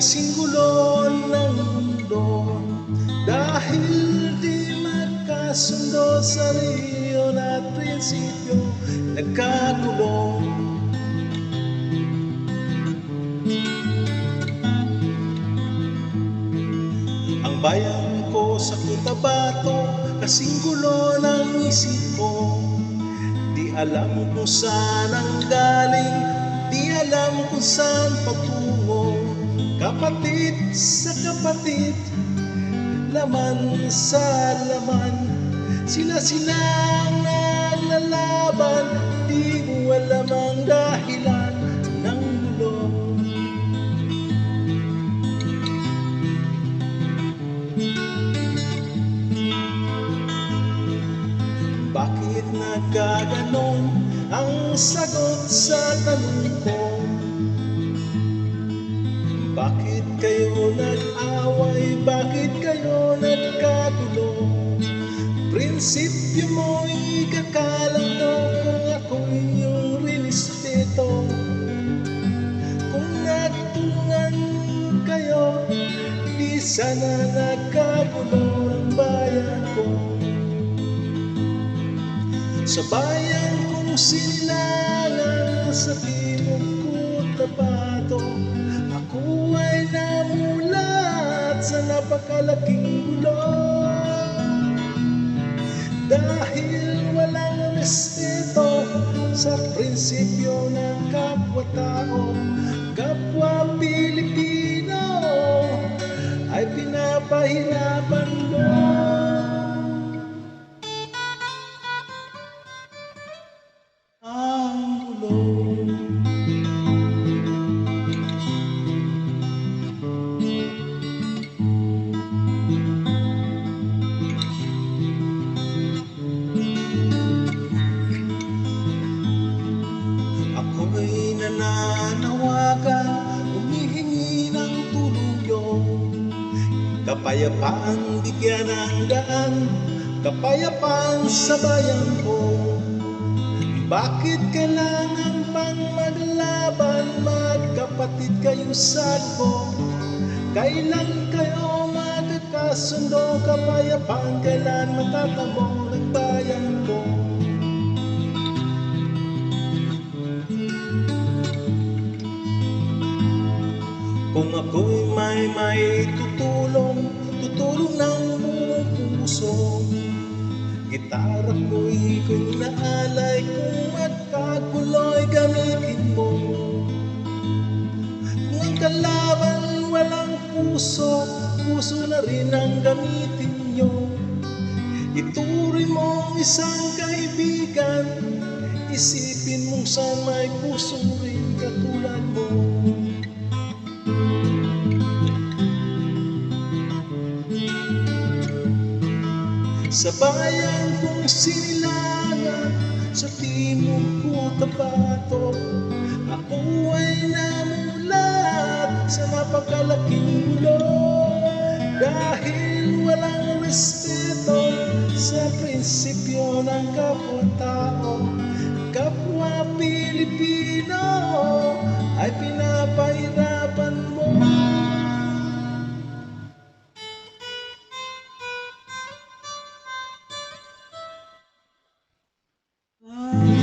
kasing gulo ng mundo, dahil di magkasundo sa rehiyon at prinsipyo, nagkagulo. Ang bayan ko sa Cotabato, kasing gulo ng isip ko. Di alam kung saan ang galing, di alam kung saan patungo. Kapatid sa kapatid, laman sa laman, sila-silang naglalaban. Di mo alam ang dahilan ng gulo. Bakit nagkaganon ang sagot sa tanong ko? Bakit kayo nag-away? Bakit kayo nagkagulo? Prinsipyo mo'y kakalang mo kung ako'y iyong rinispeto. Kung nagtulungan kayo, di sana nagkagulo ang bayan ko. Sa bayan kong sinilangan sa timog Cotabato, ako ay namulat sa napakalaking gulo. Dahil walang respeto sa prinsipyo ng kapwa-tao, kapwa Pilipino ay pinapahirapan mo. Ang gulo. Ako'y nananawagan, humihingi ng tulong. Kapayapaan bigyan ng daan, kapayapaan sa bayan ko. Bakit kailangan pang maglaban? Magkapatid kayo sagpo. Kailan kayo magkakasundo? Kapayapaan kailan matatamo ng bayan ko? Kung ako'y may tutulong ng buong puso. Gitara ko'y naalay, kung magkagulo'y gamitin mo. Kung ang kalaban walang puso, puso na rin ang gamitin nyo. Ituring mong isang kaibigan, isipin mong saan may puso rin katulad mo. Sa bayan kong sinilangan sa timog Cotabato, ako ay namulat sa napakalaking gulo. Dahil walang respeto sa prinsipyo ng kapwa-tao, kapwa Pilipino ay pinapahirapan mo. Ah.